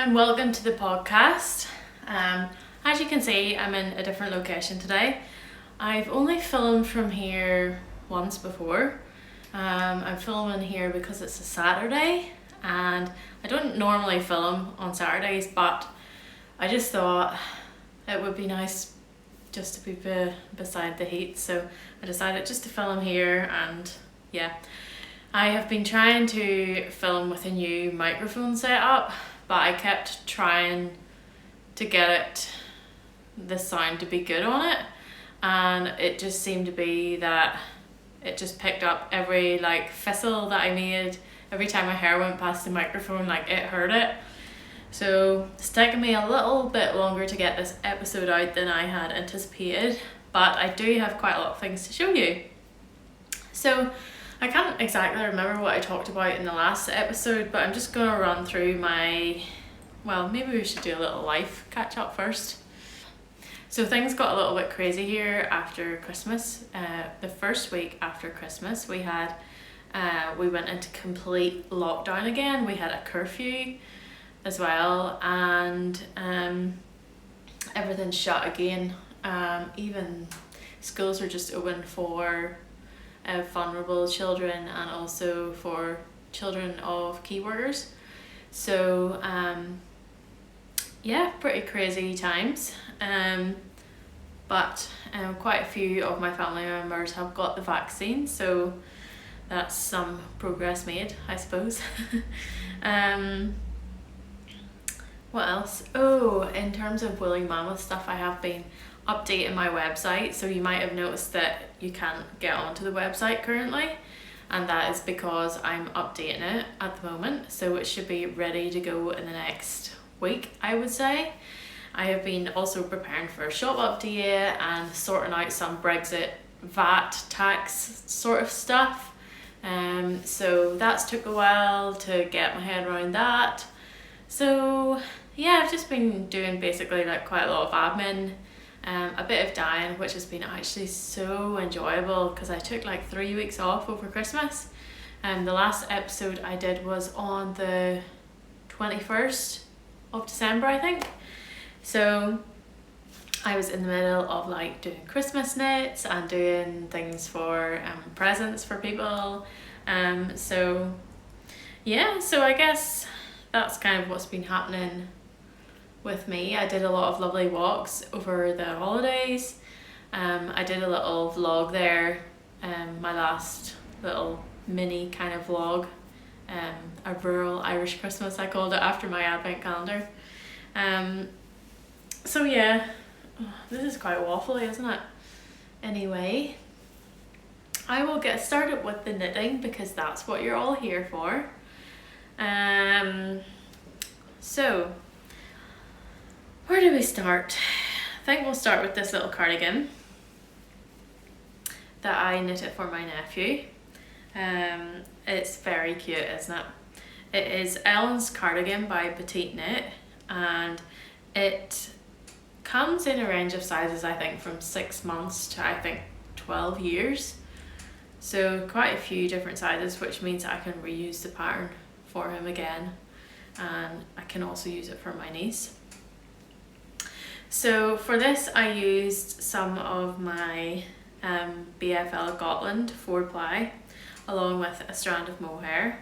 and welcome to the podcast. As you can see, I'm in a different location today. I've only filmed from here once before. I'm filming here because it's a Saturday and I don't normally film on Saturdays, but I just thought it would be nice just to be beside the heat, so I decided just to film here. And yeah, I have been trying to film with a new microphone setup, but I kept trying to get the sound to be good on it, and it just seemed to be that it just picked up every like fizzle that I made every time my hair went past the microphone, like it heard it. So it's taken me a little bit longer to get this episode out than I had anticipated, but I do have quite a lot of things to show you. So I can't exactly remember what I talked about in the last episode, but I'm just going to run through maybe we should do a little life catch up first. So things got a little bit crazy here after Christmas. The first week after Christmas we went into complete lockdown again. We had a curfew as well, and everything's shut again. Even schools are just open for vulnerable children and also for children of key workers. So yeah, pretty crazy times. But quite a few of my family members have got the vaccine, so that's some progress made, I suppose. What else? Oh, in terms of woolly mammoth stuff, I have been updating my website, so you might have noticed that you can't get onto the website currently, and that is because I'm updating it at the moment, so it should be ready to go in the next week, I would say. I have been also preparing for a shop update and sorting out some Brexit VAT tax sort of stuff, so that's took a while to get my head around that. So yeah, I've just been doing basically like quite a lot of admin, a bit of dyeing, which has been actually so enjoyable because I took like 3 weeks off over Christmas. The last episode I did was on the 21st of December, I think. So I was in the middle of like doing Christmas knits and doing things for presents for people. So yeah, so I guess that's kind of what's been happening with me. I did a lot of lovely walks over the holidays. I did a little vlog there, my last little mini kind of vlog, a rural Irish Christmas I called it after my advent calendar. So yeah, this is quite waffly, isn't it? Anyway, I will get started with the knitting because that's what you're all here for. So where do we start? I think we'll start with this little cardigan that I knitted for my nephew. It's very cute, isn't it? It is Ellen's cardigan by Petite knit, and it comes in a range of sizes, I think from 6 months to I think 12 years. So quite a few different sizes, which means I can reuse the pattern for him again, and I can also use it for my niece. So for this I used some of my BFL Gotland 4-ply along with a strand of mohair.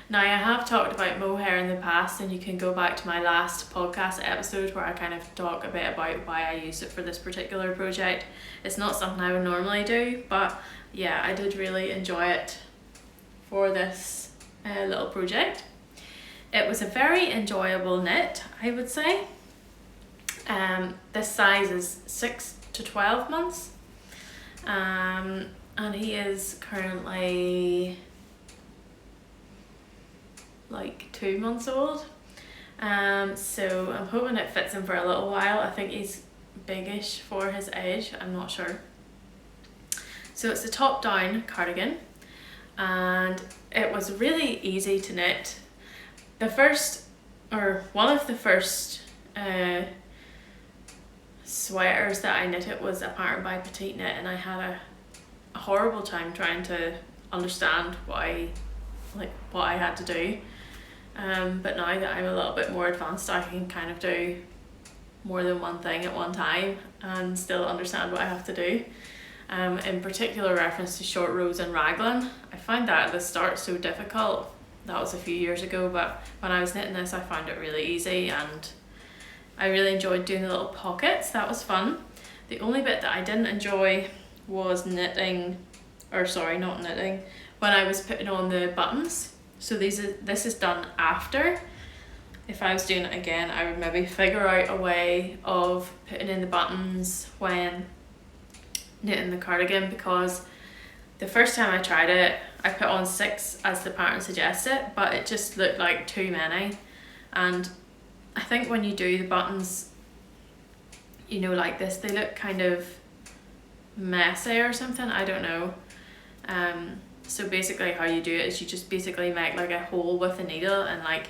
Now I have talked about mohair in the past, and you can go back to my last podcast episode where I kind of talk a bit about why I used it for this particular project. It's not something I would normally do, but yeah, I did really enjoy it for this little project. It was a very enjoyable knit, I would say. This size is 6 to 12 months, and he is currently like 2 months old. So I'm hoping it fits him for a little while. I think he's biggish for his age, I'm not sure. So it's a top down cardigan, and it was really easy to knit. One of the first sweaters that I knitted was a pattern by Petite knit, and I had a horrible time trying to understand what I had to do. but now that I'm a little bit more advanced, I can kind of do more than one thing at one time and still understand what I have to do. In particular reference to short rows and raglan, I found that at the start so difficult. That was a few years ago, but when I was knitting this I found it really easy, and I really enjoyed doing the little pockets. That was fun. The only bit that I didn't enjoy was knitting, or sorry, not knitting, when I was putting on the buttons. So this is done after. If I was doing it again, I would maybe figure out a way of putting in the buttons when knitting the cardigan, because the first time I tried it, I put on 6 as the pattern suggested, but it just looked like too many. And I think when you do the buttons, you know, like this, they look kind of messy or something, I don't know. So basically how you do it is you just basically make like a hole with a needle and like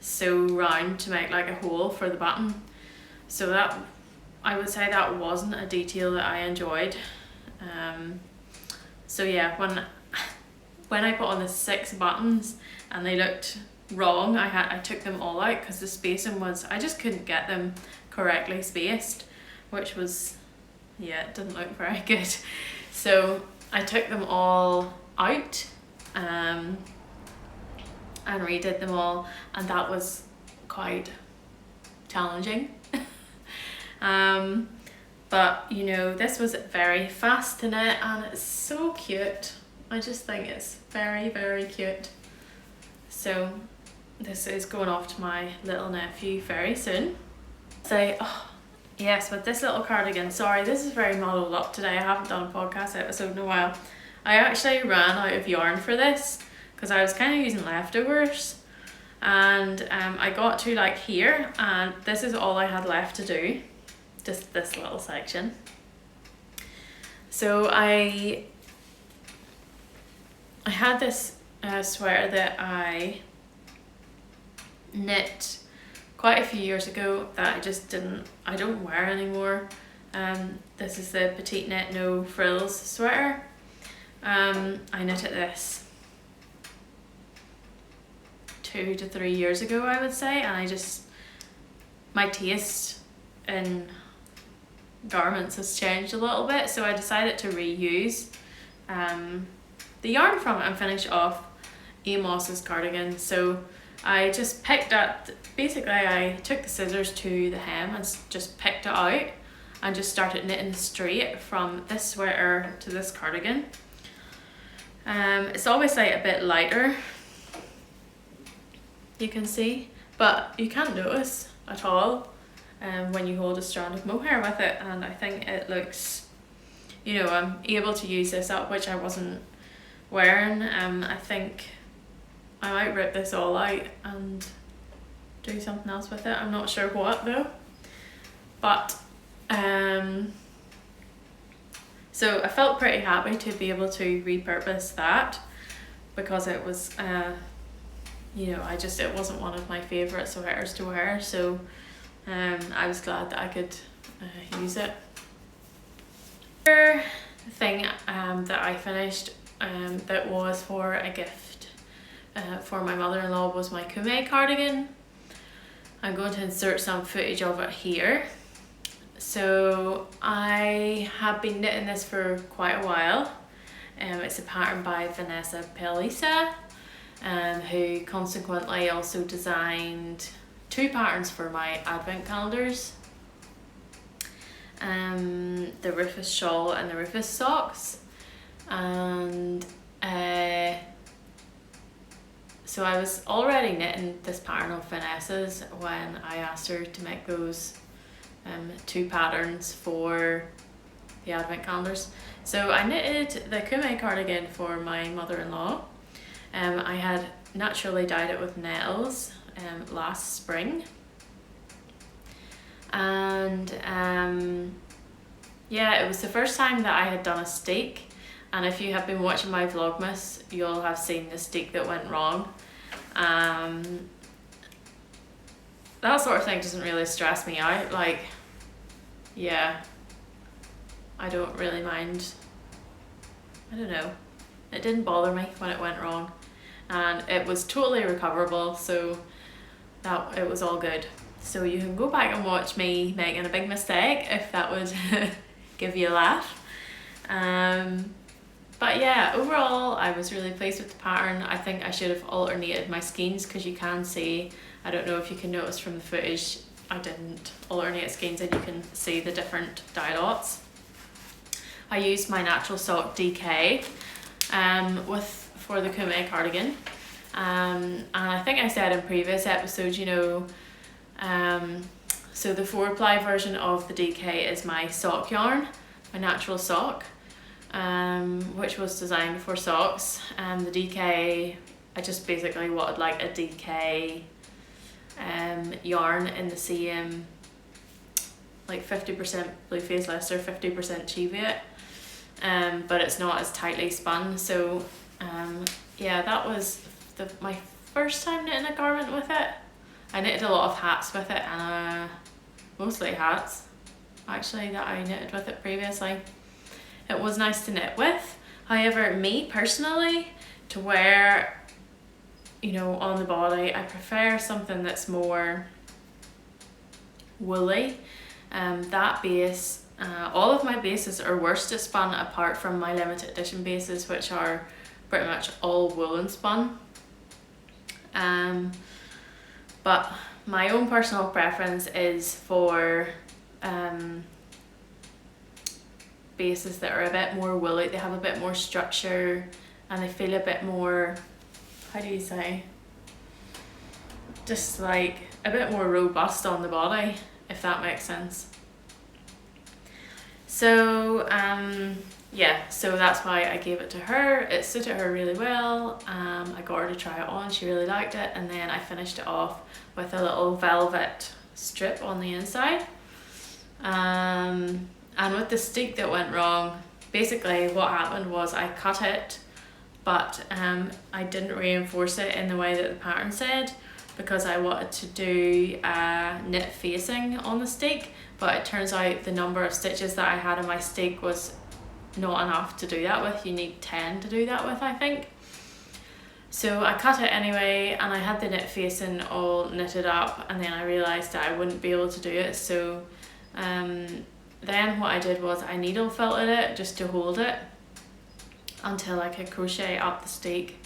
sew round to make like a hole for the button. So that, I would say that wasn't a detail that I enjoyed. So yeah, when I put on the 6 buttons and they looked wrong, I took them all out because the spacing was, I just couldn't get them correctly spaced, which was, yeah, it didn't look very good. So I took them all out and redid them all, and that was quite challenging. But you know, this was very fast to knit and it's so cute. I just think it's very, very cute. So this is going off to my little nephew very soon. So, oh, yes, with this little cardigan, sorry, this is very muddled up today. I haven't done a podcast episode in a while. I actually ran out of yarn for this because I was kind of using leftovers, and I got to like here, and this is all I had left to do, just this little section. So I had this sweater that I knit quite a few years ago that I don't wear anymore. This is the Petite knit no frills sweater. I knitted this 2 to 3 years ago, I would say, and my taste in garments has changed a little bit, so I decided to reuse the yarn from it and finish off Amos's cardigan. So I just picked up, basically I took the scissors to the hem and just picked it out and just started knitting straight from this sweater to this cardigan. It's obviously a bit lighter, you can see, but you can't notice at all when you hold a strand of mohair with it, and I think it looks, you know, I'm able to use this up, which I wasn't wearing. I think I might rip this all out and do something else with it. I'm not sure what though, but so I felt pretty happy to be able to repurpose that, because it was you know, it wasn't one of my favourite sweaters to wear, so I was glad that I could use it. Another thing that I finished that was for a gift for my mother-in-law was my Kume cardigan. I'm going to insert some footage of it here. So I have been knitting this for quite a while. It's a pattern by Vanessa Pellisa, who consequently also designed 2 patterns for my advent calendars. The Rufus shawl and the Rufus socks. And so I was already knitting this pattern of Vanessa's when I asked her to make those 2 patterns for the advent calendars. So I knitted the Kume cardigan for my mother-in-law. I had naturally dyed it with nettles last spring, and yeah, it was the first time that I had done a steek, and if you have been watching my vlogmas, you'll have seen the steek that went wrong. That sort of thing doesn't really stress me out, like, yeah, I don't really mind. I don't know, it didn't bother me when it went wrong. and it was totally recoverable, so that it was all good. So you can go back and watch me making a big mistake if that would give you a laugh. But yeah, overall I was really pleased with the pattern. I think I should have alternated my skeins, because you can see, I don't know if you can notice from the footage, I didn't alternate skeins and you can see the different dye lots. I used my natural sock DK for the Kume cardigan. And I think I said in previous episodes, you know, so the 4-ply version of the DK is my sock yarn, my natural sock, which was designed for socks. The DK, I just basically wanted like a DK yarn in the same, like 50% blue phase Leicester, 50% cheviot, but it's not as tightly spun. So yeah, that was my first time knitting a garment with it. I knitted a lot of hats with it, and mostly hats actually that I knitted with it previously. It was nice to knit with. However, me personally, to wear, you know, on the body, I prefer something that's more woolly. That base, all of my bases are worsted spun apart from my limited edition bases, which are pretty much all woolen spun. But my own personal preference is for bases that are a bit more woolly. They have a bit more structure and they feel a bit more, how do you say, just like a bit more robust on the body, if that makes sense. So yeah, so that's why I gave it to her. It suited her really well. I got her to try it on, she really liked it, and then I finished it off with a little velvet strip on the inside. And with the stick that went wrong, basically what happened was I cut it, but I didn't reinforce it in the way that the pattern said, because I wanted to do knit facing on the stick, but it turns out the number of stitches that I had in my stick was not enough to do that with. You need 10 to do that with, I think. So I cut it anyway, and I had the knit facing all knitted up, and then I realised that I wouldn't be able to do it. So then what I did was I needle felted it just to hold it until I could crochet up the stick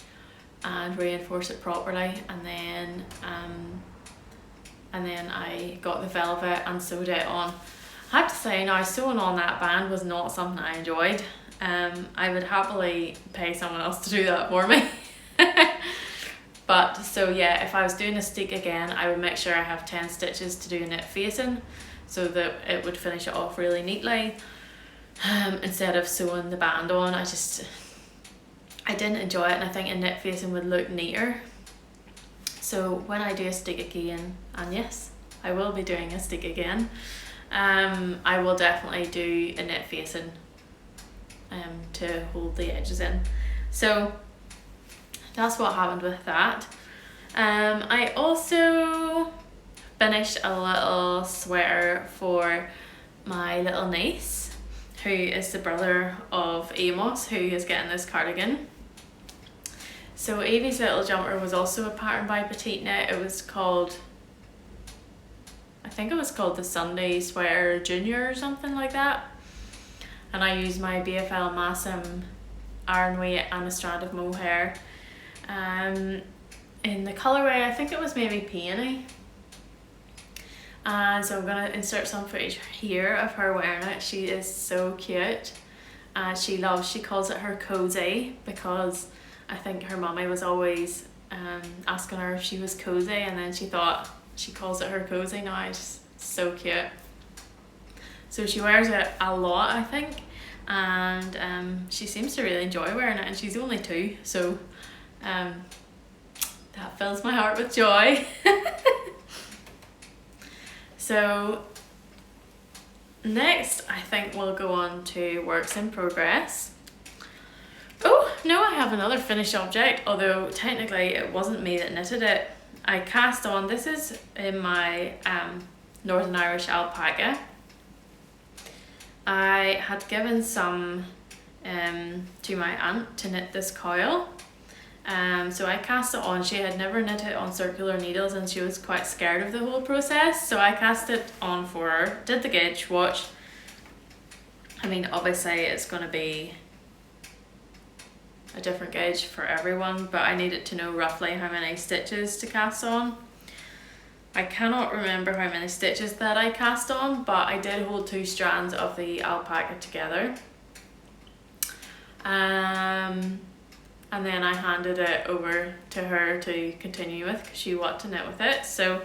and reinforce it properly, and then I got the velvet and sewed it on. I have to say now, sewing on that band was not something I enjoyed. I would happily pay someone else to do that for me. But so yeah, if I was doing a stick again, I would make sure I have 10 stitches to do knit facing, so that it would finish it off really neatly, instead of sewing the band on. I didn't enjoy it, and I think a knit facing would look neater. So when I do a stick again, and yes, I will be doing a stick again, I will definitely do a knit facing to hold the edges in. So that's what happened with that. I also finished a little sweater for my little niece, who is the brother of Amos, who is getting this cardigan. So Evie's little jumper was also a pattern by Petite knit. It was called, I think it was called the Sunday Sweater Junior or something like that. And I used my BFL Masham Aran weight and a strand of Mohair. In the colourway, I think it was maybe peony. And so I'm going to insert some footage here of her wearing it. She is so cute. She calls it her cozy, because I think her mummy was always asking her if she was cozy, and then she thought she calls it her cozy now. It's so cute. So she wears it a lot, I think, and she seems to really enjoy wearing it, and she's only 2, so that fills my heart with joy. So next I think we'll go on to works in progress. Oh no, I have another finished object, although technically it wasn't me that knitted it. I cast on, this is in my Northern Irish Alpaca. I had given some to my aunt to knit this cowl, So I cast it on. She had never knit it on circular needles and she was quite scared of the whole process, so I cast it on for her, did the gauge watch. I mean, obviously it's going to be a different gauge for everyone, but I needed to know roughly how many stitches to cast on. I cannot remember how many stitches that I cast on, but I did hold 2 strands of the alpaca together. And then I handed it over to her to continue with because she wanted to knit with it. So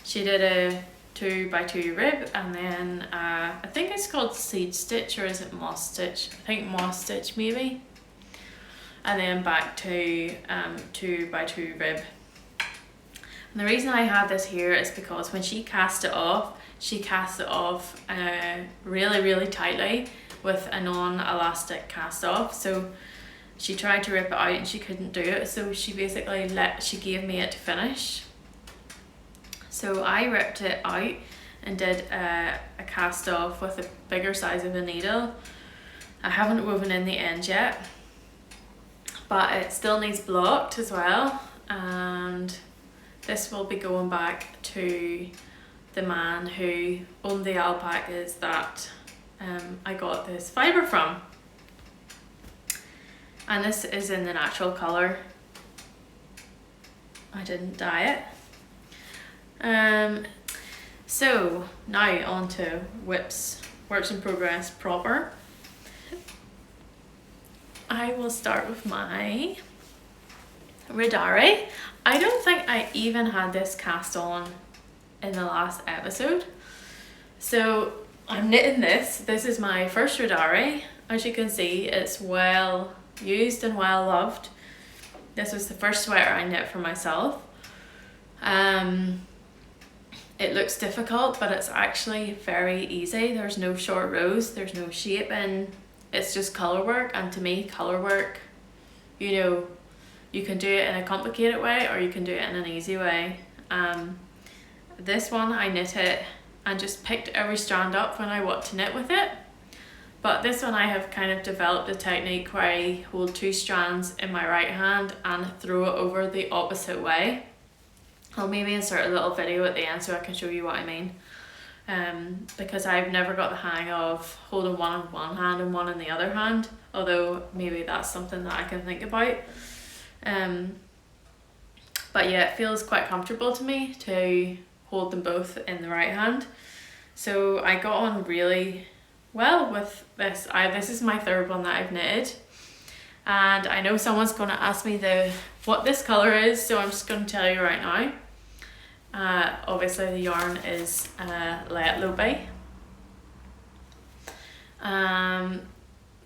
she did a 2x2 rib, and then I think it's called seed stitch, or is it moss stitch? I think moss stitch maybe. And then back to 2x2 rib. And the reason I have this here is because when she cast it off, she cast it off really tightly with a non-elastic cast off. So she tried to rip it out and she couldn't do it, so she basically gave me it to finish. So I ripped it out and did a cast off with a bigger size of a needle. I haven't woven in the end yet, but it still needs blocked as well, and this will be going back to the man who owned the alpacas that I got this fibre from. And this is in the natural colour. I didn't dye it. So now on to WIP's works in progress proper. I will start with my Riddari. I don't think I even had this cast on in the last episode. So I'm knitting this. This is my first Riddari. As you can see, it's well used and well loved. This was the first sweater I knit for myself. It looks difficult, but it's actually very easy. There's no short rows, there's no shaping, it's just colour work. And to me, colour work, you know, you can do it in a complicated way or you can do it in an easy way. This one I knit it and just picked every strand up when I want to knit with it. But this one I have kind of developed a technique where I hold 2 strands in my right hand and throw it over the opposite way. I'll maybe insert a little video at the end so I can show you what I mean. Because I've never got the hang of holding one in one hand and one in the other hand, although maybe that's something that I can think about. But yeah, it feels quite comfortable to me to hold them both in the right hand. So I got on really well with this. This is my 3rd one that I've knitted, and I know someone's going to ask me what this colour is, so I'm just going to tell you right now. Obviously the yarn is Lopi.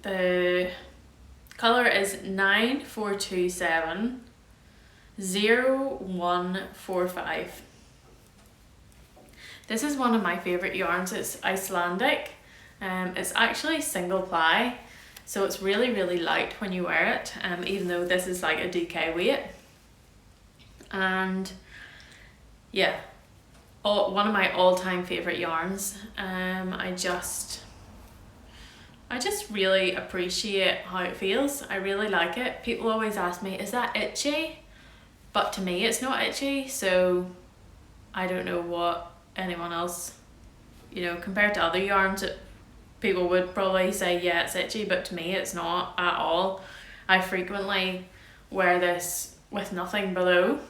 The colour is 9427 0145. This is one of my favourite yarns. It's Icelandic. It's actually single ply, so it's really light when you wear it, even though this is like a DK weight. And yeah, one of my all-time favourite yarns. I just really appreciate how it feels. I really like it. People always ask me, is that itchy? But to me it's not itchy, so I don't know what anyone else, you know, compared to other yarns, people would probably say, yeah, it's itchy, but to me it's not at all. I frequently wear this with nothing below.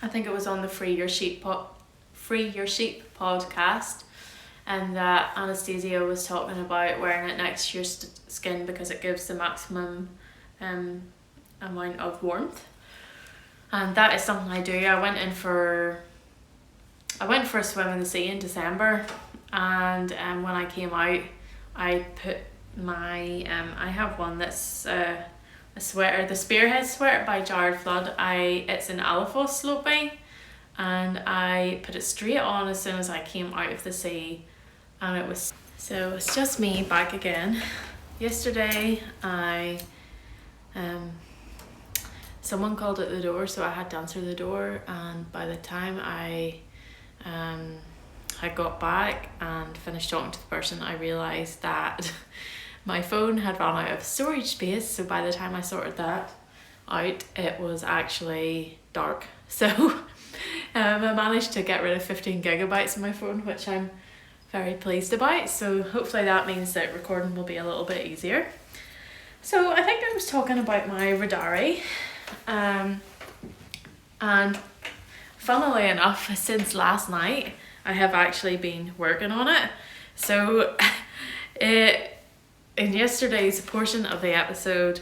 I think it was on the Free Your Sheep podcast, and that Anastasia was talking about wearing it next to your skin because it gives the maximum amount of warmth. And that is something I do. I went for a swim in the sea in December, and when I came out, I put my I have one that's a sweater, the Spearheads sweater by Jarod. It's an Alafosslopi, and I put it straight on as soon as I came out of the sea, and it was so. It's just me back again. Yesterday someone called at the door, so I had to answer the door, and by the time I got back and finished talking to the person, I realised that my phone had run out of storage space. So by the time I sorted that, out, it was actually dark. So I managed to get rid of 15 gigabytes of my phone, which I'm very pleased about. So hopefully that means that recording will be a little bit easier. So I think I was talking about my Riddari, and funnily enough, since last night I have actually been working on it. So in yesterday's portion of the episode,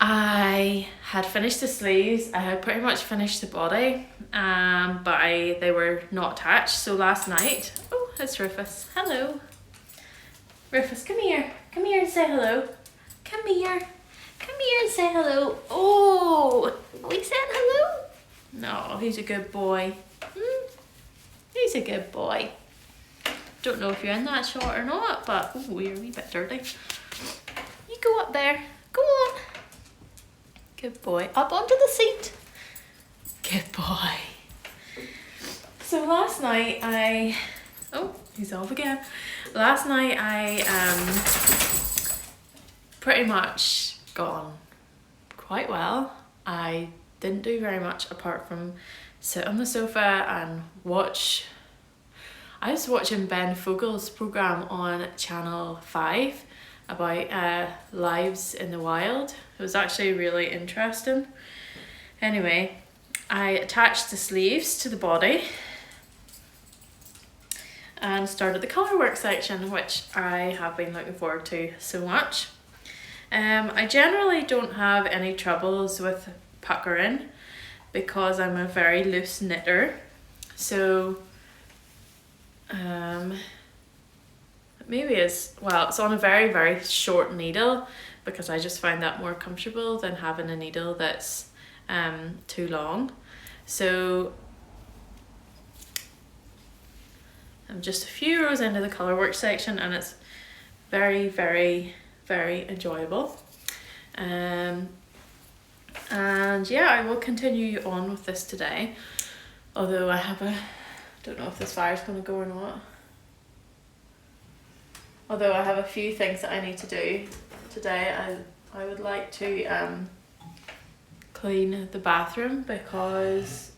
I had finished the sleeves. I had pretty much finished the body, but they were not attached. So last night, oh, it's Rufus. Hello. Rufus, come here. Come here and say hello. Come here. Come here and say hello. Oh, are we saying hello? No, he's a good boy. He's a good boy. Don't know if you're in that shot or not, but oh, you're a wee bit dirty. You go up there. Go on. Good boy. Up onto the seat. Good boy. So last night oh, he's off again. Last night I pretty much got on quite well. I didn't do very much apart from sit on the sofa and watch. I was watching Ben Fogle's programme on Channel 5 about lives in the wild. It was actually really interesting. Anyway, I attached the sleeves to the body and started the colourwork section, which I have been looking forward to so much. I generally don't have any troubles with puckering because I'm a very loose knitter. So maybe it's on a very, very short needle because I just find that more comfortable than having a needle that's too long. So I'm just a few rows into the colourwork section and it's very, very, very enjoyable. And yeah, I will continue on with this today, although I don't know if this fire's going to go or not. Although I have a few things that I need to do today. I would like to clean the bathroom because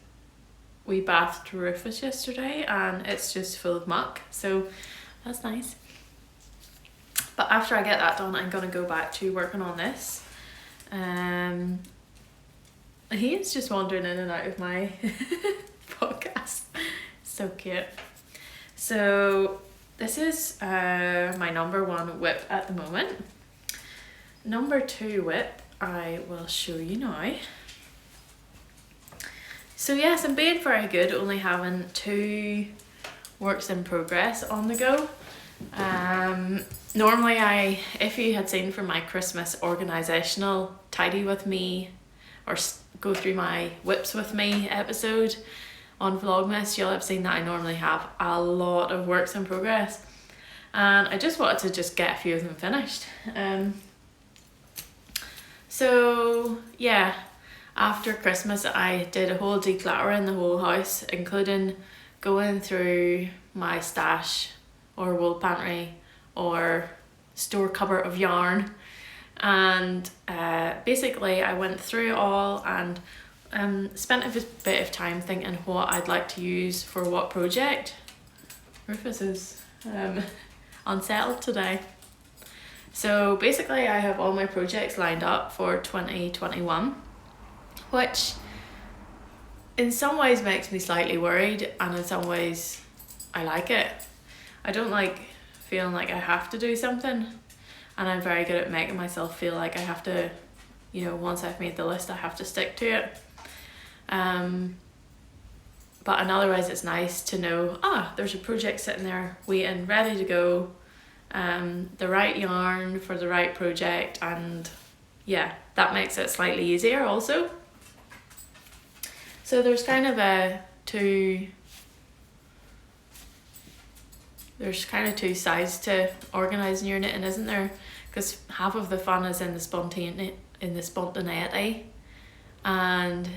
we bathed Rufus yesterday and it's just full of muck, so that's nice. But after I get that done, I'm going to go back to working on this. He is just wandering in and out of my podcast. So cute. So this is my number 1 whip at the moment. Number 2 whip I will show you now. So yes, I'm being very good, only having 2 works in progress on the go. Normally if you had seen from my Christmas organisational tidy with me or go through my whips with me episode on Vlogmas, you'll have seen that I normally have a lot of works in progress, and I just wanted to just get a few of them finished. So yeah, after Christmas I did a whole declutter in the whole house, including going through my stash or wool pantry or store cupboard of yarn, and basically I went through it all and spent a bit of time thinking what I'd like to use for what project. Rufus is unsettled today. So basically I have all my projects lined up for 2021, which in some ways makes me slightly worried, and in some ways I like it. I don't like feeling like I have to do something, and I'm very good at making myself feel like I have to, you know, once I've made the list I have to stick to it. But in other ways it's nice to know, there's a project sitting there waiting, ready to go, the right yarn for the right project, and yeah, that makes it slightly easier also. So there's kind of there's kind of two sides to organising your knitting, isn't there? Because half of the fun is in the spontaneity, and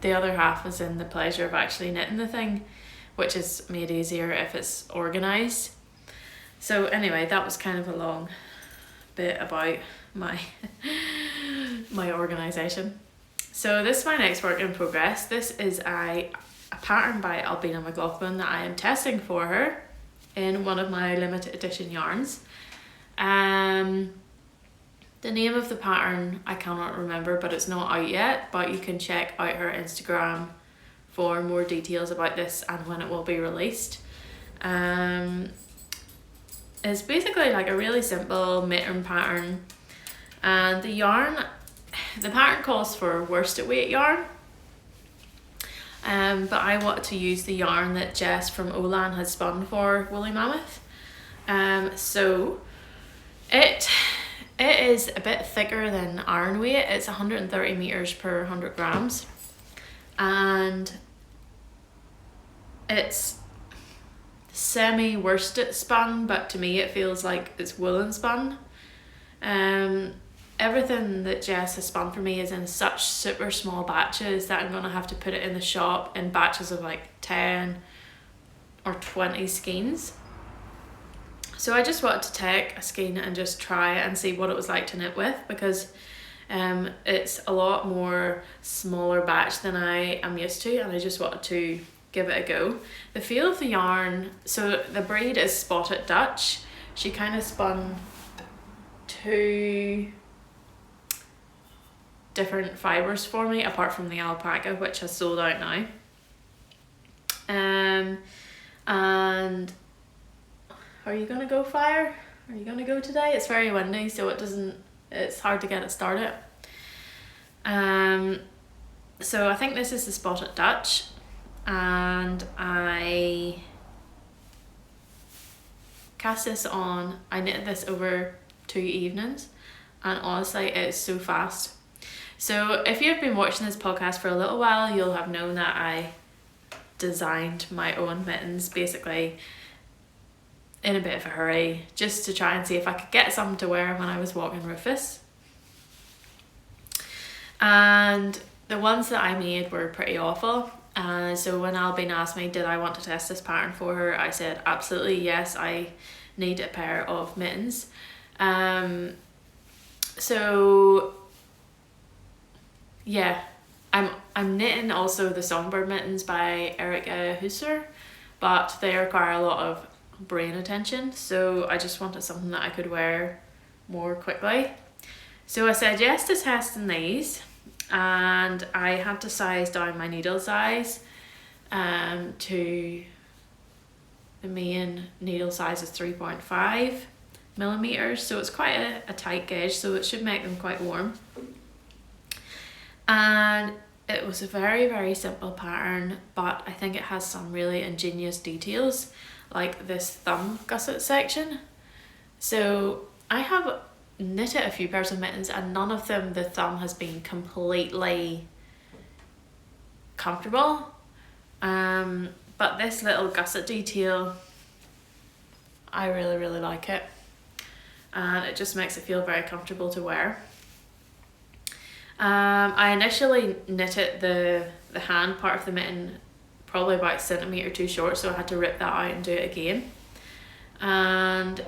the other half is in the pleasure of actually knitting the thing, which is made easier if it's organised. So anyway, that was kind of a long bit about my my organisation. So this is my next work in progress. This is a pattern by Albina McLaughlin that I am testing for her in one of my limited edition yarns. The name of the pattern I cannot remember, but it's not out yet, but you can check out her Instagram for more details about this and when it will be released. It's basically like a really simple mitten pattern, and the pattern calls for worsted weight yarn, but I wanted to use the yarn that Jess from Olan has spun for Woolly Mammoth. So it is a bit thicker than Aran weight. It's 130 meters per 100 grams, and it's semi worsted spun, but to me it feels like it's woolen spun. Everything that Jess has spun for me is in such super small batches that I'm gonna have to put it in the shop in batches of like 10 or 20 skeins. So I just wanted to take a skein and just try it and see what it was like to knit with, because it's a lot more smaller batch than I am used to, and I just wanted to give it a go. The feel of the yarn, so the breed is Spotted Dutch. She kind of spun 2 different fibres for me apart from the alpaca, which has sold out now. And are you gonna go fire? Are you gonna go today? It's very windy, so it's hard to get it started. So I think this is the Spotted Dutch, and I cast this on. I knitted this over 2 evenings, and honestly it's so fast. So if you've been watching this podcast for a little while, you'll have known that I designed my own mittens basically in a bit of a hurry, just to try and see if I could get something to wear when I was walking Rufus. And the ones that I made were pretty awful. So when Albin asked me did I want to test this pattern for her, I said absolutely yes, I need a pair of mittens. So yeah, I'm knitting also the Songbird mittens by Heusser, but they require a lot of brain attention, so I just wanted something that I could wear more quickly. So I said yes to testing these, and I had to size down my needle size to the main needle size is 3.5 millimeters, so it's quite a tight gauge, so it should make them quite warm. And it was a very, very simple pattern, but I think it has some really ingenious details, like this thumb gusset section. So I have knitted a few pairs of mittens, and none of them the thumb has been completely comfortable, but this little gusset detail, I really, really like it, and it just makes it feel very comfortable to wear. I initially knitted the hand part of the mitten probably about a centimetre too short, so I had to rip that out and do it again. And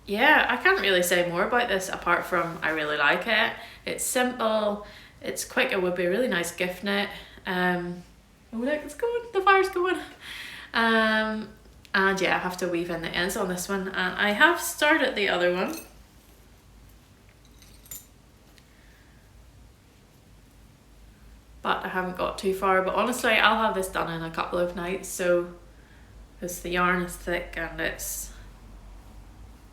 yeah, I can't really say more about this apart from I really like it. It's simple, it's quick, it would be a really nice gift knit. Oh look, it's going, the fire's going. And yeah, I have to weave in the ends on this one, and I have started the other one. But I haven't got too far, but honestly I'll have this done in a couple of nights, so because the yarn is thick and it's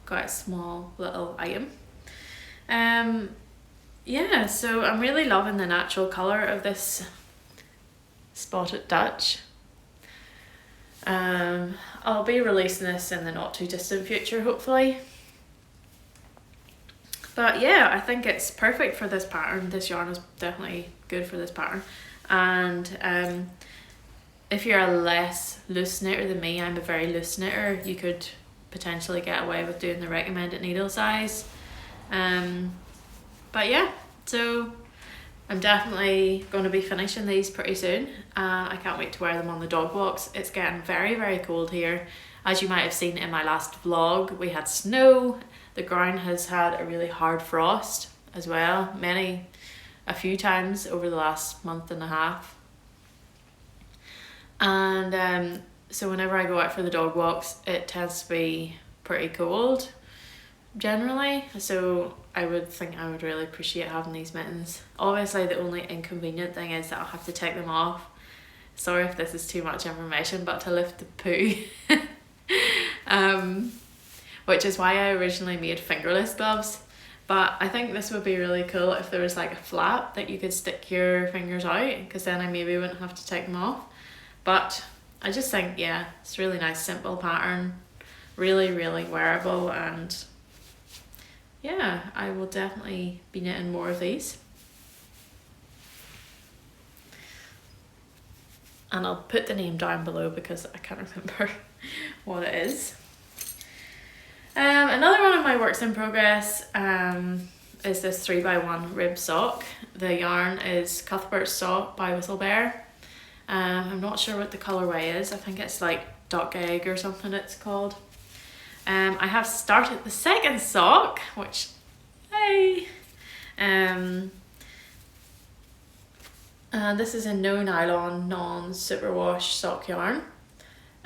quite a small little item. Yeah, so I'm really loving the natural colour of this Spotted Dutch. I'll be releasing this in the not too distant future, hopefully. But yeah, I think it's perfect for this pattern. This yarn is definitely good for this pattern. And if you're a less loose knitter than me, I'm a very loose knitter, you could potentially get away with doing the recommended needle size. But yeah, so I'm definitely going to be finishing these pretty soon. I can't wait to wear them on the dog walks. It's getting very, very cold here. As you might have seen in my last vlog, we had snow. The ground has had a really hard frost as well, a few times over the last month and a half. And so whenever I go out for the dog walks, it tends to be pretty cold generally, so I would think I would really appreciate having these mittens. Obviously the only inconvenient thing is that I'll have to take them off. Sorry if this is too much information, but to lift the poo. Which is why I originally made fingerless gloves, but I think this would be really cool if there was like a flap that you could stick your fingers out, because then I maybe wouldn't have to take them off. But I just think, yeah, it's a really nice simple pattern, really, really wearable, and yeah, I will definitely be knitting more of these. And I'll put the name down below because I can't remember what it is. Another one of my works in progress is this 3x1 rib sock. The yarn is Cuthbert sock by Whistlebare. I'm not sure what the colourway is. I think it's like duck egg or something it's called. I have started the second sock, which, hey! And this is a no nylon, non-superwash sock yarn.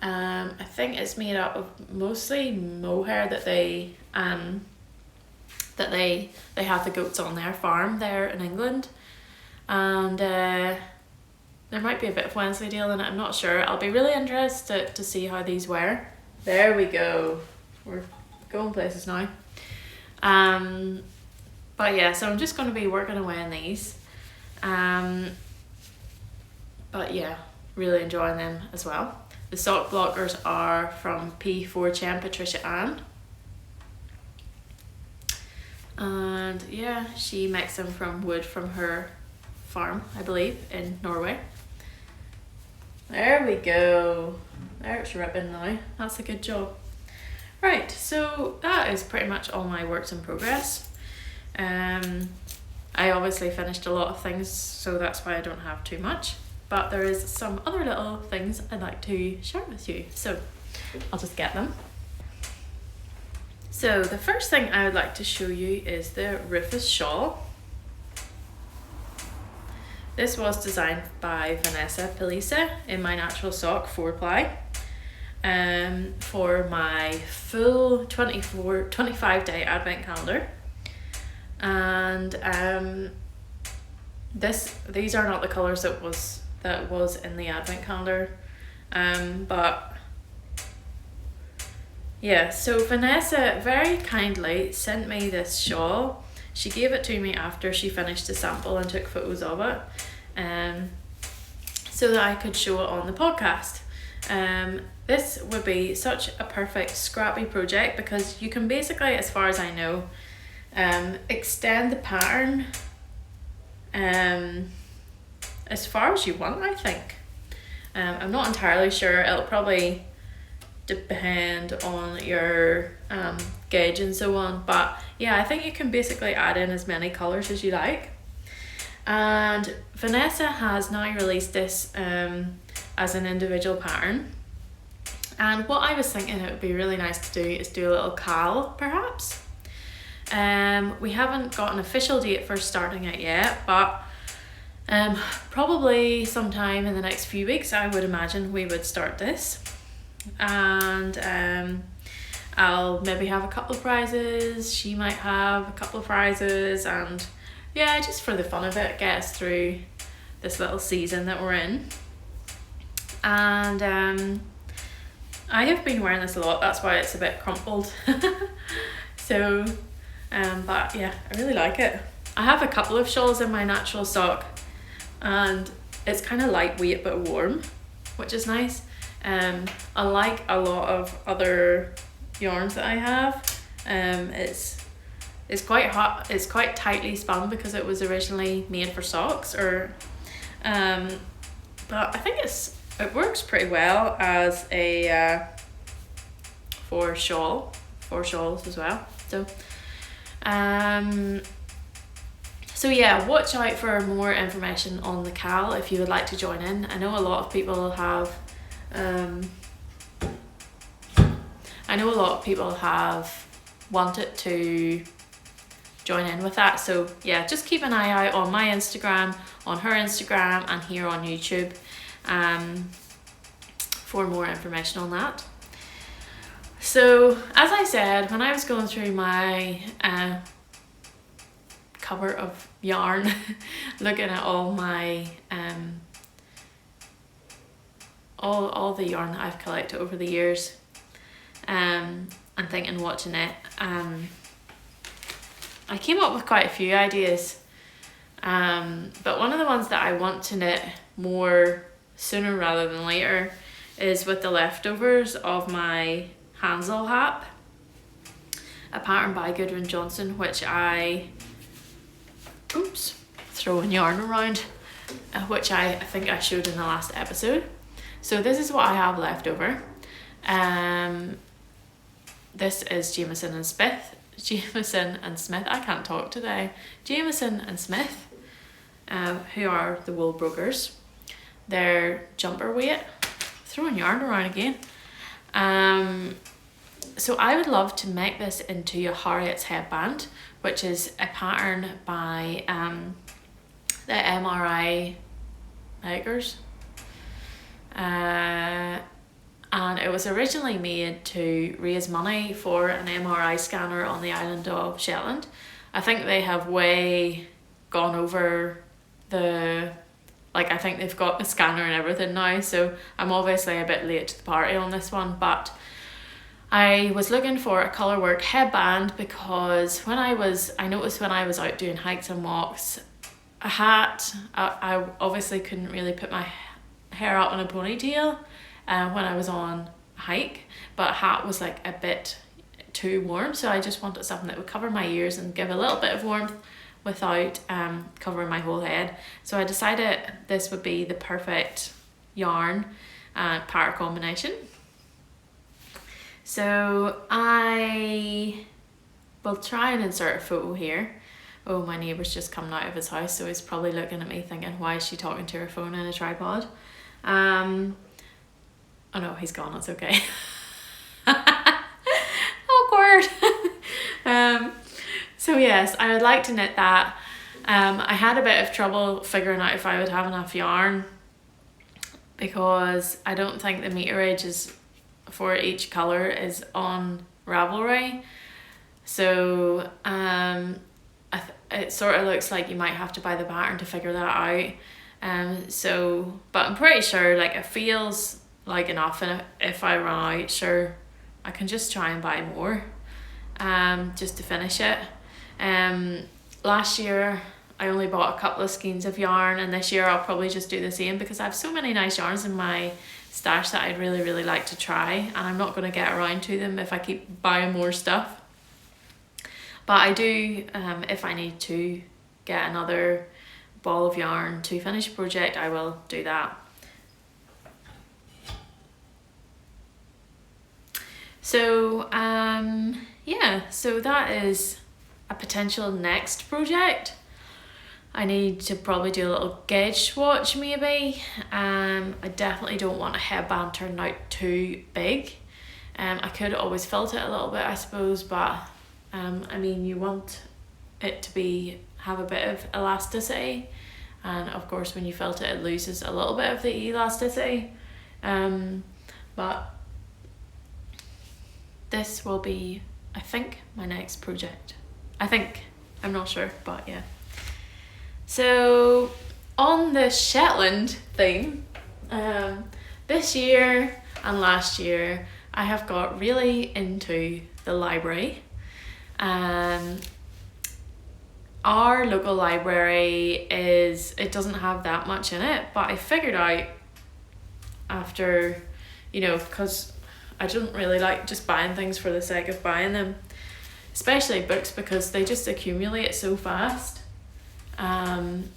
I think it's made up of mostly mohair that they have the goats on their farm there in England, and there might be a bit of Wensleydale in it, I'm not sure. I'll be really interested to see how these wear. There we go, we're going places now. But yeah, so I'm just going to be working away on these, but yeah, really enjoying them as well. The sock blockers are from P4 Patricia Ann. And yeah, she makes them from wood from her farm, I believe, in Norway. There we go. There, it's ripping now. That's a good job. Right, so that is pretty much all my works in progress. I obviously finished a lot of things, so that's why I don't have too much. But there is some other little things I'd like to share with you, so I'll just get them. So the first thing I would like to show you is the Rufus shawl. This was designed by Vanessa Pellisa in my natural sock 4-ply for my full 25-day advent calendar. And these are not the colours that was in the advent calendar, but yeah, so Vanessa very kindly sent me this shawl. She gave it to me after she finished the sample and took photos of it, so that I could show it on the podcast. This would be such a perfect scrappy project because you can basically, as far as I know, extend the pattern as far as you want, I think. I'm not entirely sure. It'll probably depend on your gauge and so on, but yeah, I think you can basically add in as many colours as you like. And Vanessa has now released this as an individual pattern, and what I was thinking it would be really nice to do is do a little cowl perhaps. We haven't got an official date for starting it yet, but probably sometime in the next few weeks I would imagine we would start this. And I'll maybe have a couple of prizes, she might have a couple of prizes, and yeah, just for the fun of it, get us through this little season that we're in. And I have been wearing this a lot, that's why it's a bit crumpled. So but yeah, I really like it. I have a couple of shawls in my natural sock, and it's kind of lightweight but warm, which is nice. Unlike a lot of other yarns that I have, it's quite hot. It's quite tightly spun because it was originally made for socks, but I think it works pretty well as a for shawls as well. So So yeah, watch out for more information on the cowl if you would like to join in. I know a lot of people have wanted to join in with that. So yeah, just keep an eye out on my Instagram, on her Instagram, and here on YouTube for more information on that. So as I said, when I was going through my cover of yarn, looking at all my all the yarn that I've collected over the years, and thinking, watching it, I came up with quite a few ideas, but one of the ones that I want to knit more sooner rather than later is with the leftovers of my Hansel hat, a pattern by Gudrun Johnson, which throwing yarn around, which I think I showed in the last episode. So this is what I have left over. This is Jameson and Smith. I can't talk today. Jameson and Smith, who are the wool brokers. Their jumper weight. Throwing yarn around again. So I would love to make this into a Harriet's headband, which is a pattern by the MRI makers. And it was originally made to raise money for an MRI scanner on the island of Shetland. I think they have way gone over I think they've got the scanner and everything now, so I'm obviously a bit late to the party on this one, but I was looking for a colourwork headband because I noticed when I was out doing hikes and walks, a hat, I obviously couldn't really put my hair up in a ponytail when I was on a hike, but a hat was like a bit too warm, so I just wanted something that would cover my ears and give a little bit of warmth without covering my whole head. So I decided this would be the perfect yarn and pattern combination. So I will try and insert a photo here. Oh, my neighbour's just coming out of his house, so he's probably looking at me thinking, why is she talking to her phone in a tripod? Oh no, he's gone, it's okay. Awkward. So yes, I would like to knit that. I had a bit of trouble figuring out if I would have enough yarn because I don't think the meterage is for each colour is on Ravelry. So it sort of looks like you might have to buy the pattern to figure that out. But I'm pretty sure it feels like enough, and if I run out, sure, I can just try and buy more just to finish it. Last year I only bought a couple of skeins of yarn, and this year I'll probably just do the same because I have so many nice yarns in my stash that I'd really like to try, and I'm not going to get around to them if I keep buying more stuff. But I do, if I need to get another ball of yarn to finish a project, I will do that. So yeah, so that is a potential next project. I need to probably do a little gauge swatch maybe. I definitely don't want a headband turned out too big. I could always filter it a little bit, I suppose, but I mean, you want it to have a bit of elasticity, and of course when you filter it, it loses a little bit of the elasticity. But this will be, I think, my next project. I'm not sure, but yeah. So on the Shetland theme, this year and last year I have got really into the library. Our local library it doesn't have that much in it, but I figured out after, because I don't really like just buying things for the sake of buying them, especially books, because they just accumulate so fast. And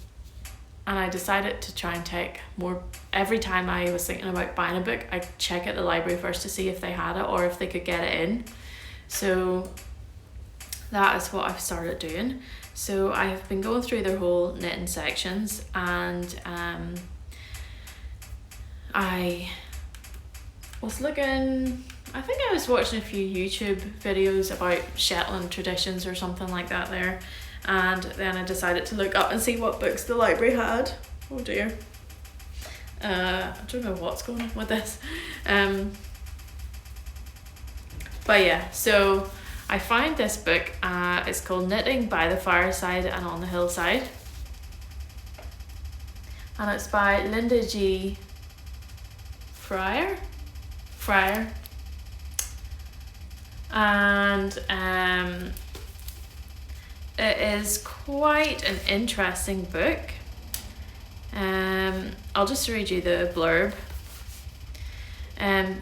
I decided to try and take more. Every time I was thinking about buying a book, I check at the library first to see if they had it or if they could get it in. So that is what I've started doing. So I have been going through their whole knitting sections, and I was looking, I think I was watching a few YouTube videos about Shetland traditions or something like that there, and then I decided to look up and see what books the library had. Oh dear. I don't know what's going on with this. But yeah, so I found this book. It's called Knitting by the Fireside and on the Hillside, and it's by Linda G. Fryer, and it is quite an interesting book. I'll just read you the blurb.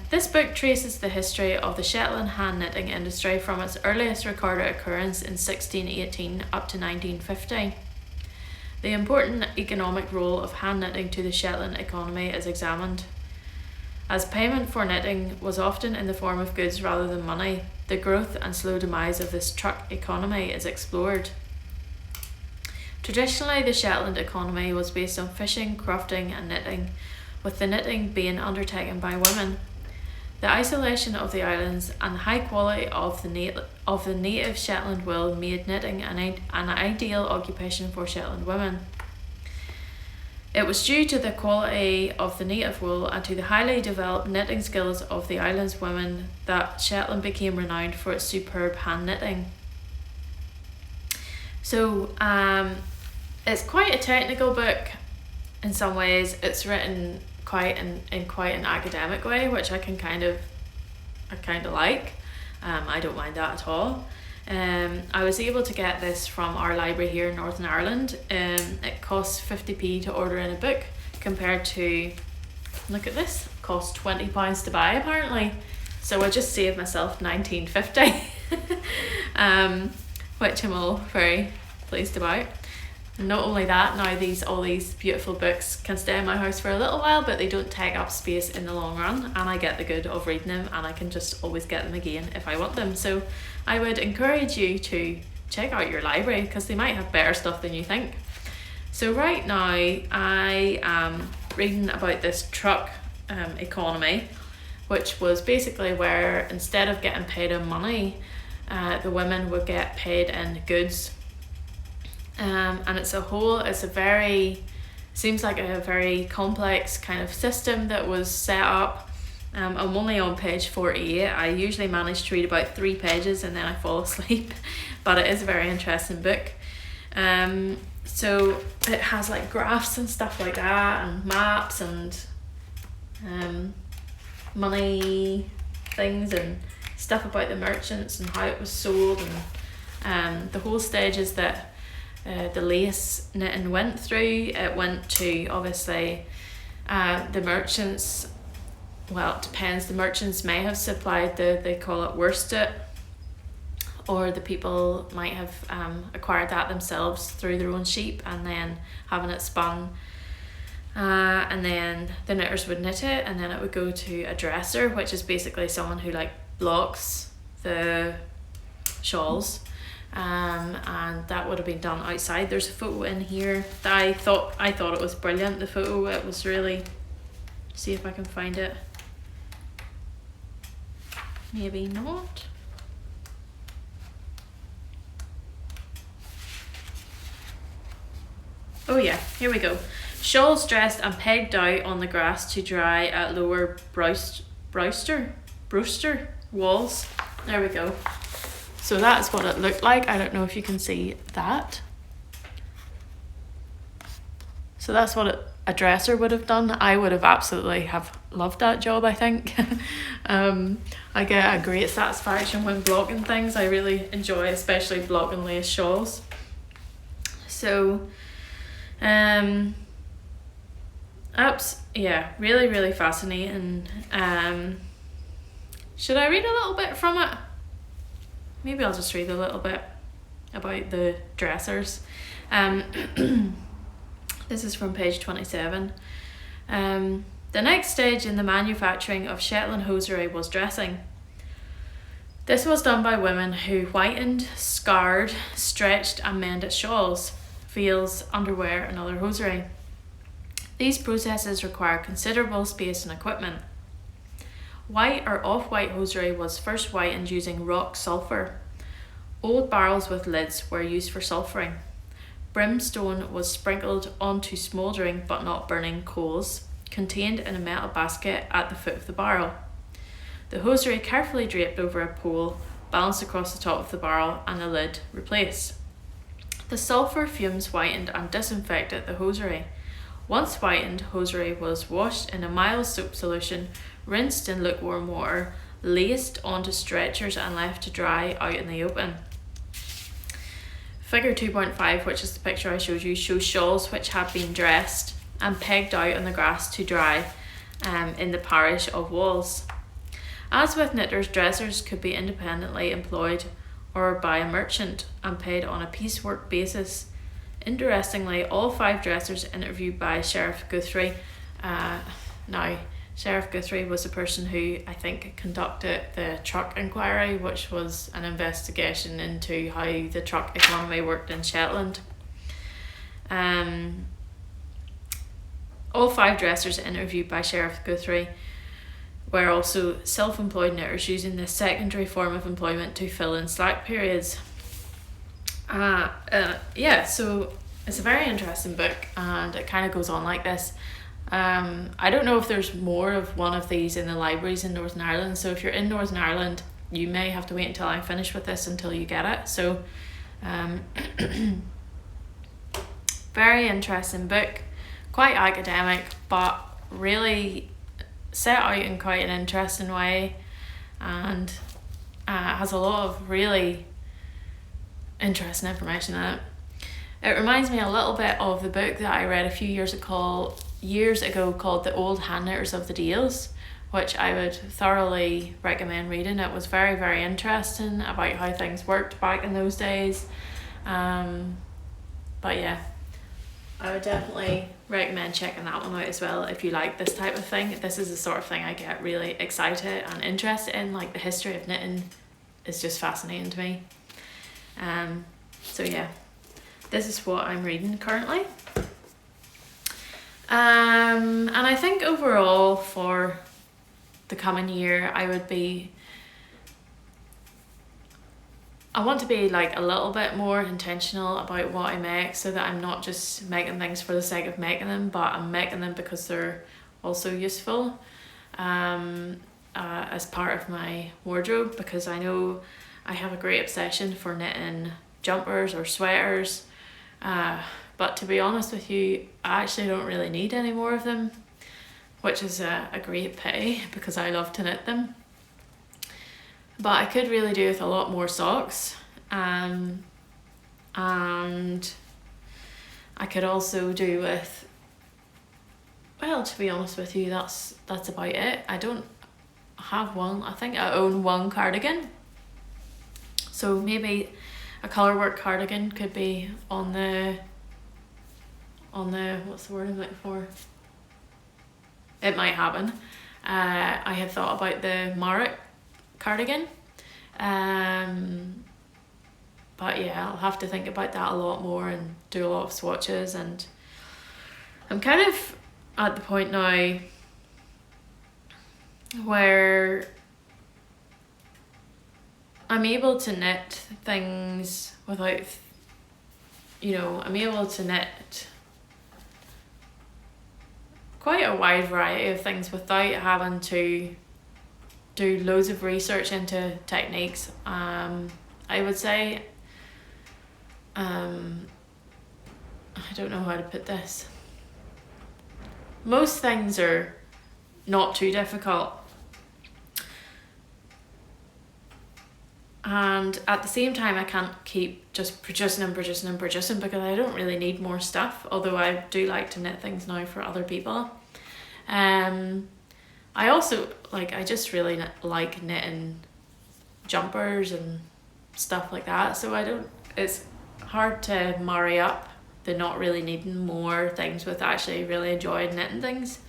This book traces the history of the Shetland hand knitting industry from its earliest recorded occurrence in 1618 up to 1950. The important economic role of hand knitting to the Shetland economy is examined. As payment for knitting was often in the form of goods rather than money, the growth and slow demise of this truck economy is explored. Traditionally, the Shetland economy was based on fishing, crofting and knitting, with the knitting being undertaken by women. The isolation of the islands and the high quality of the native Shetland wool made knitting an ideal occupation for Shetland women. It was due to the quality of the native wool and to the highly developed knitting skills of the island's women that Shetland became renowned for its superb hand knitting. So it's quite a technical book in some ways. It's written in quite an academic way, which I kind of like. I don't mind that at all. I was able to get this from our library here in Northern Ireland. It costs 50p to order in a book, compared to, look at this, costs £20 to buy apparently. So I just saved myself £19.50, which I'm all very pleased about. And not only that, now all these beautiful books can stay in my house for a little while, but they don't take up space in the long run, and I get the good of reading them, and I can just always get them again if I want them. So I would encourage you to check out your library, because they might have better stuff than you think. So right now I am reading about this truck economy, which was basically where instead of getting paid in money, the women would get paid in goods. And seems like a very complex kind of system that was set up. I'm only on page 48. I usually manage to read about 3 pages and then I fall asleep, but it is a very interesting book. So it has like graphs and stuff like that, and maps and money things and stuff about the merchants and how it was sold, and the whole stages that the lace knitting went through. It went to, obviously, the merchants, well, it depends, the merchants may have supplied they call it worsted, or the people might have acquired that themselves through their own sheep and then having it spun, and then the knitters would knit it, and then it would go to a dresser, which is basically someone who like blocks the shawls. And that would have been done outside. There's a photo in here that I thought it was brilliant. The photo, it was really, see if I can find it. Maybe not. Oh yeah, here we go. Shawls dressed and pegged out on the grass to dry at lower brewster walls. There we go. So that's what it looked like. I don't know if you can see that. So that's what a dresser would have done. I would have absolutely have loved that job, I think. I get a great satisfaction when blocking things. I really enjoy, especially blocking lace shawls. So, yeah, really, really fascinating. Should I read a little bit from it? Maybe I'll just read a little bit about the dressers. This is from page 27. The next stage in the manufacturing of Shetland hosiery was dressing. This was done by women who whitened, scarred, stretched and mended shawls, veils, underwear and other hosiery. These processes require considerable space and equipment. White or off-white hosiery was first whitened using rock sulphur. Old barrels with lids were used for sulphuring. Brimstone was sprinkled onto smouldering but not burning coals, contained in a metal basket at the foot of the barrel. The hosiery carefully draped over a pole, balanced across the top of the barrel, and the lid replaced. The sulphur fumes whitened and disinfected the hosiery. Once whitened, hosiery was washed in a mild soap solution, rinsed in lukewarm water, laced onto stretchers and left to dry out in the open. Figure 2.5, which is the picture I showed you, shows shawls which have been dressed and pegged out on the grass to dry in the parish of Walls. As with knitters, dressers could be independently employed or by a merchant and paid on a piecework basis. Interestingly, all 5 dressers interviewed by Sheriff Guthrie, now Sheriff Guthrie was the person who I think conducted the truck inquiry, which was an investigation into how the truck economy worked in Shetland. All 5 dressers interviewed by Sheriff Guthrie were also self-employed knitters using this secondary form of employment to fill in slack periods. So it's a very interesting book, and it kind of goes on like this. I don't know if there's more of one of these in the libraries in Northern Ireland, so if you're in Northern Ireland you may have to wait until I'm finished with this until you get it. So very interesting book, quite academic but really set out in quite an interesting way, and has a lot of really interesting information in it. It reminds me a little bit of the book that I read a few years ago called The Old Hand Knitters of the Dales, which I would thoroughly recommend reading. It was very, very interesting about how things worked back in those days. But yeah, I would definitely recommend checking that one out as well if you like this type of thing. This is the sort of thing I get really excited and interested in. Like, the history of knitting is just fascinating to me. So yeah, this is what I'm reading currently. And I think overall for the coming year I want to be like a little bit more intentional about what I make, so that I'm not just making things for the sake of making them, but I'm making them because they're also useful as part of my wardrobe, because I know I have a great obsession for knitting jumpers or sweaters, but to be honest with you, I actually don't really need any more of them, which is a great pity because I love to knit them. But I could really do with a lot more socks, and I could also do with, well, to be honest with you, that's about it. I don't have one. I think I own one cardigan, so maybe a colourwork cardigan could be on the what's the word I'm looking for? It might happen. I had thought about the Marek cardigan, but yeah, I'll have to think about that a lot more and do a lot of swatches. And I'm kind of at the point now where I'm able to knit things without, I'm able to knit quite a wide variety of things without having to do loads of research into techniques. I would say, I don't know how to put this. Most things are not too difficult, and at the same time I can't keep just producing because I don't really need more stuff, although I do like to knit things now for other people. I also I just really like knitting jumpers and stuff like that, so it's hard to marry up the not really needing more things with actually really enjoying knitting things.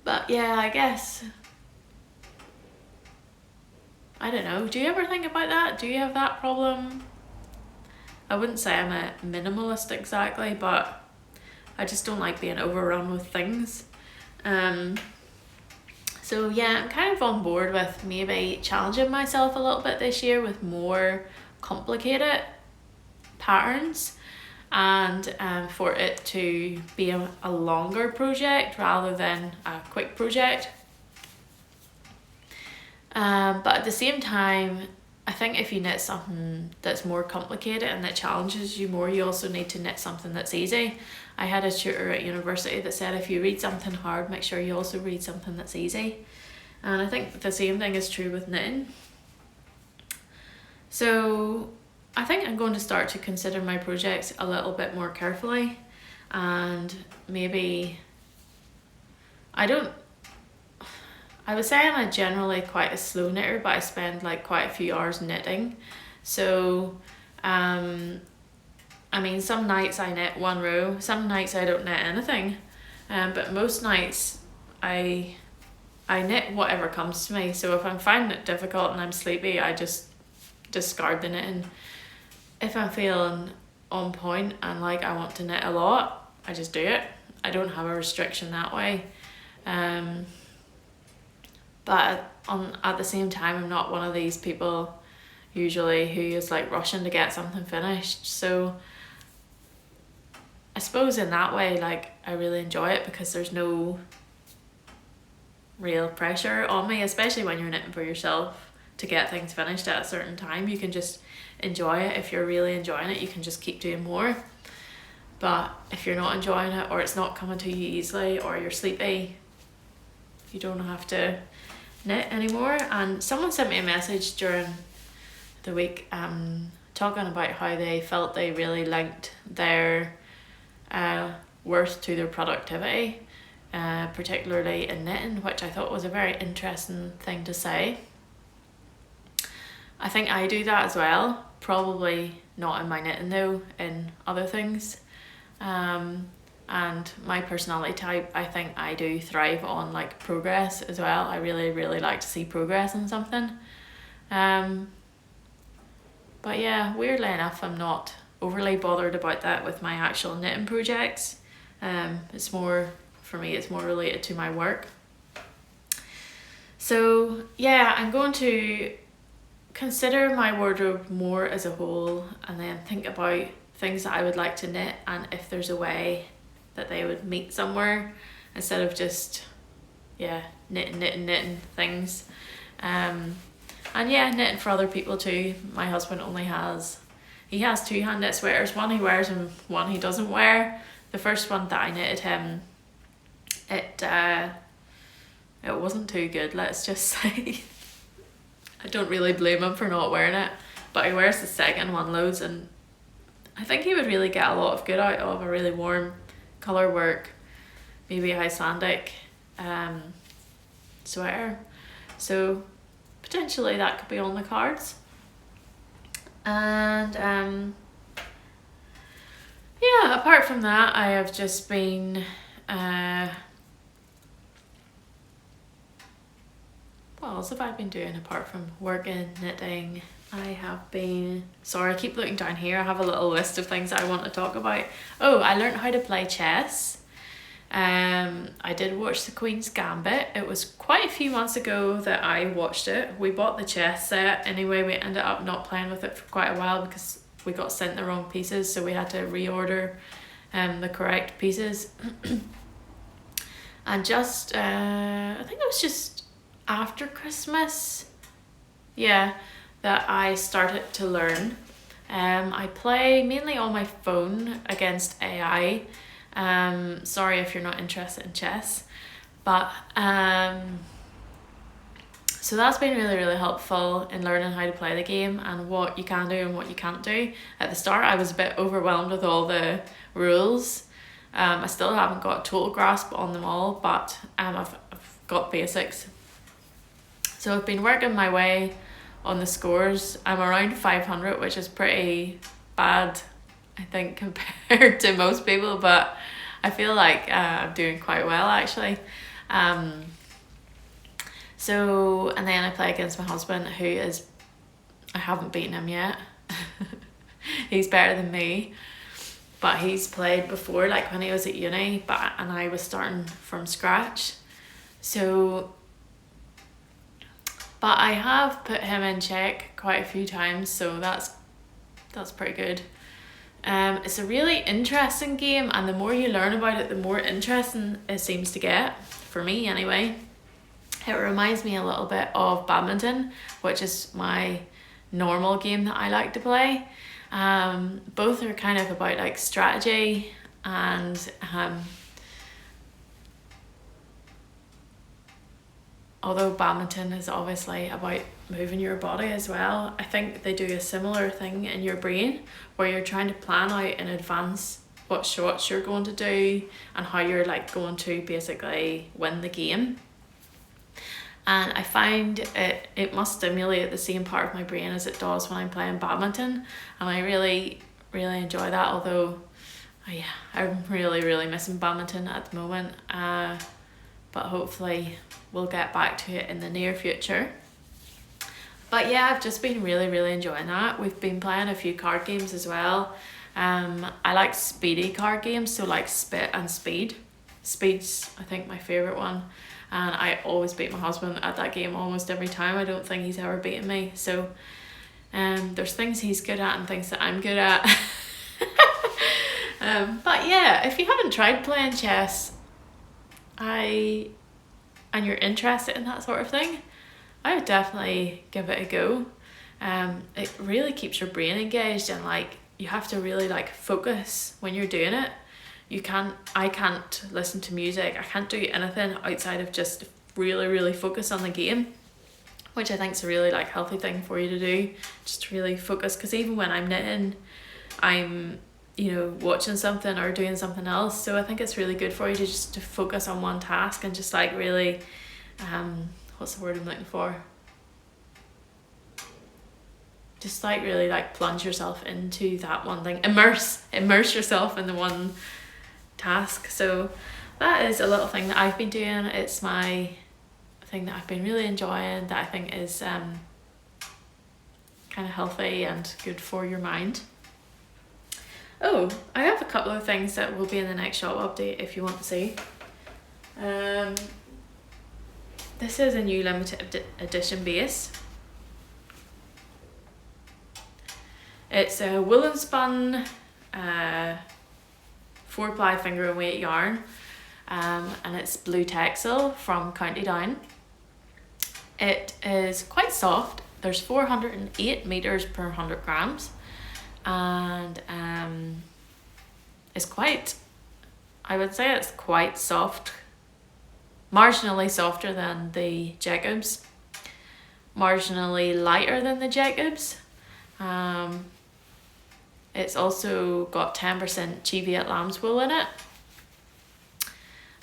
But yeah, I guess I don't know, do you ever think about that? Do you have that problem? I wouldn't say I'm a minimalist exactly, but I just don't like being overrun with things. So yeah, I'm kind of on board with maybe challenging myself a little bit this year with more complicated patterns, and for it to be a longer project rather than a quick project. But at the same time, I think if you knit something that's more complicated and that challenges you more, you also need to knit something that's easy. I had a tutor at university that said if you read something hard, make sure you also read something that's easy. And I think the same thing is true with knitting. So I think I'm going to start to consider my projects a little bit more carefully, and maybe I would say I'm generally quite a slow knitter, but I spend like quite a few hours knitting. So I mean, some nights I knit one row, some nights I don't knit anything, but most nights I knit whatever comes to me. So if I'm finding it difficult and I'm sleepy, I just discard the knitting. If I'm feeling on point and like I want to knit a lot, I just do it. I don't have a restriction that way. But at the same time, I'm not one of these people usually who is like rushing to get something finished. So I suppose in that way, like, I really enjoy it because there's no real pressure on me, especially when you're knitting for yourself to get things finished at a certain time. You can just enjoy it. If you're really enjoying it, you can just keep doing more. But if you're not enjoying it, or it's not coming to you easily, or you're sleepy, you don't have to knit anymore. And someone sent me a message during the week talking about how they felt they really linked their worth to their productivity, particularly in knitting, which I thought was a very interesting thing to say. I think I do that as well, probably not in my knitting though, in other things. And my personality type, I think I do thrive on like progress as well. I really like to see progress in something. But yeah, weirdly enough, I'm not overly bothered about that with my actual knitting projects. It's more, for me, it's more related to my work. So yeah, I'm going to consider my wardrobe more as a whole, and then think about things that I would like to knit, and if there's a way that they would meet somewhere instead of just knitting things. And yeah, knitting for other people too. My husband has 2 hand knit sweaters, one he wears and one he doesn't wear. The first one that I knitted him, it wasn't too good, let's just say. I don't really blame him for not wearing it, but he wears the second one loads, and I think he would really get a lot of good out of a really warm colour work, maybe Icelandic sweater. So potentially that could be on the cards. And yeah, apart from that, I have just been what else have I been doing apart from working, knitting? I have been, sorry, I keep looking down here. I have a little list of things I want to talk about. Oh, I learned how to play chess. I did watch the Queen's Gambit. It was quite a few months ago that I watched it. We bought the chess set anyway. We ended up not playing with it for quite a while because we got sent the wrong pieces, so we had to reorder the correct pieces. And just I think it was just after Christmas, yeah, that I started to learn. I play mainly on my phone against AI. Sorry if you're not interested in chess, but so that's been really helpful in learning how to play the game and what you can do and what you can't do. At the start I was a bit overwhelmed with all the rules. I still haven't got a total grasp on them all, but I've got basics. So I've been working my way on the scores. I'm around 500, which is pretty bad, I think, compared to most people, but I feel like I'm doing quite well actually. So, and then I play against my husband, who is, I haven't beaten him yet. He's better than me, but he's played before, like when he was at uni, and I was starting from scratch. So, but I have put him in check quite a few times, so that's pretty good. It's a really interesting game, and the more you learn about it, the more interesting it seems to get, for me anyway. It reminds me a little bit of badminton, which is my normal game that I like to play. Both are kind of about like strategy, and although badminton is obviously about moving your body as well, I think they do a similar thing in your brain where you're trying to plan out in advance what shots you're going to do and how you're like going to basically win the game. And I find it must stimulate the same part of my brain as it does when I'm playing badminton, and I really enjoy that, although I'm really missing badminton at the moment, but hopefully we'll get back to it in the near future. But yeah, I've just been really enjoying that. We've been playing a few card games as well. I like speedy card games, so like Spit and Speed. Speed's I think my favourite one, and I always beat my husband at that game almost every time. I don't think he's ever beaten me, so there's things he's good at and things that I'm good at. But yeah, if you haven't tried playing chess and you're interested in that sort of thing, I would definitely give it a go. It really keeps your brain engaged, and like you have to really like focus when you're doing it. I can't listen to music, I can't do anything outside of just really focus on the game, which I think is a really like healthy thing for you to do, just really focus, because even when I'm knitting, I'm watching something or doing something else, so I think it's really good for you to focus on one task and just like really what's the word I'm looking for, just like really like plunge yourself into that one thing, immerse yourself in the one task. So that is a little thing that I've been doing. It's my thing that I've been really enjoying, that I think is kind of healthy and good for your mind. Oh, I have a couple of things that will be in the next shop update if you want to see. This is a new limited edition base. It's a woolen spun 4-ply finger and weight yarn, and it's blue textile from County Down. It is quite soft. There's 408 meters per 100 grams, and it's quite, I would say it's quite soft, marginally softer than the Jacobs, marginally lighter than the Jacobs. It's also got 10% Cheviot lamb's wool in it,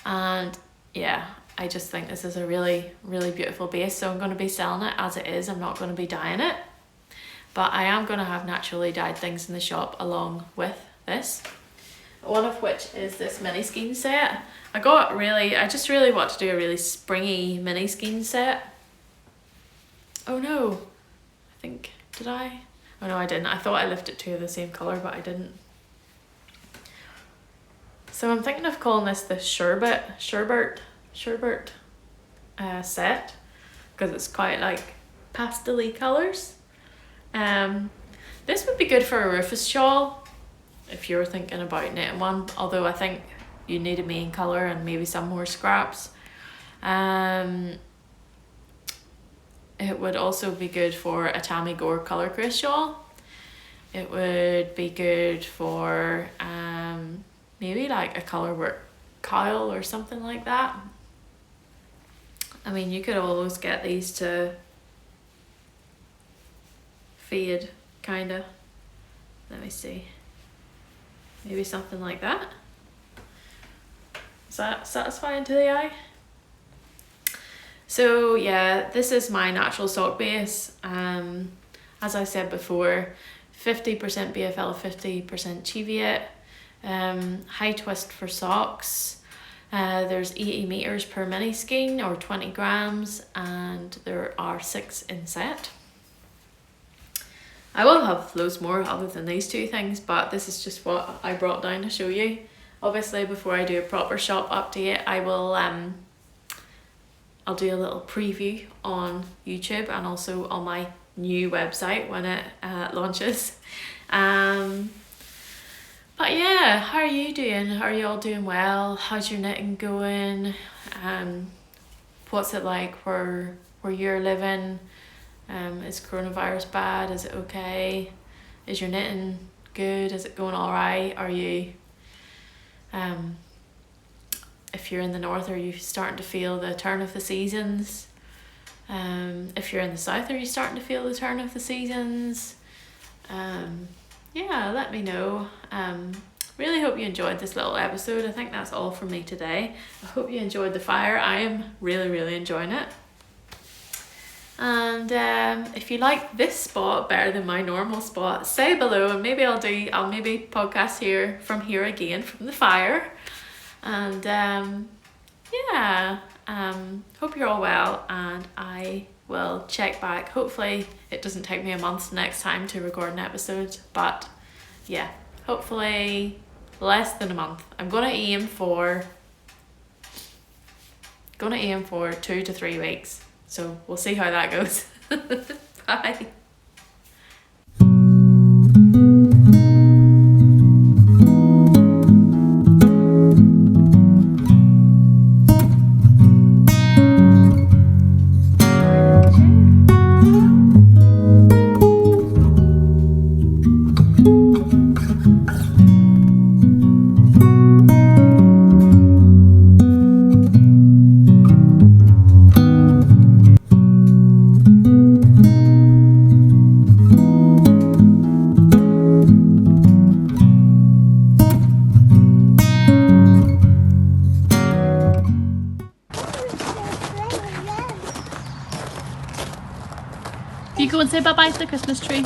and yeah, I just think this is a really beautiful base, so I'm going to be selling it as it is. I'm not going to be dyeing it, but I am going to have naturally dyed things in the shop along with this, one of which is this mini skein set. I just really want to do a really springy mini skein set. Oh no, did I? Oh no, I didn't. I thought I lifted two of the same colour, but I didn't. So I'm thinking of calling this the Sherbert set, because it's quite like pastel-y colours. This would be good for a Rufus shawl if you're thinking about knitting one, although I think you need a main colour and maybe some more scraps. It would also be good for a Tammy Gore colour crease shawl. It would be good for maybe like a colourwork cowl or something like that. I mean, you could always get these to fade, kinda. Let me see. Maybe something like that. Is that satisfying to the eye? So yeah, this is my natural sock base. As I said before, 50% BFL, 50% Cheviot. High twist for socks. There's 80 meters per mini skein or 20 grams, and there are 6 in set. I will have loads more other than these 2 things, but this is just what I brought down to show you. Obviously, before I do a proper shop update, I will I'll do a little preview on YouTube and also on my new website when it launches. But yeah, how are you doing? Are you all doing well? How's your knitting going? What's it like where you're living? Is coronavirus bad? Is it okay? Is your knitting good? Is it going all right? Are you, if you're in the north, are you starting to feel the turn of the seasons? If you're in the south, are you starting to feel the turn of the seasons? Yeah, let me know. Really hope you enjoyed this little episode. I think that's all from me today. I hope you enjoyed the fire. I am really enjoying it. And if you like this spot better than my normal spot, say below, and maybe I'll maybe podcast here from here again from the fire. And yeah, hope you're all well, and I will check back. Hopefully it doesn't take me a month next time to record an episode, but yeah, hopefully less than a month. I'm gonna aim for 2 to 3 weeks. So we'll see how that goes. Bye. Do you go and say bye-bye to the Christmas tree?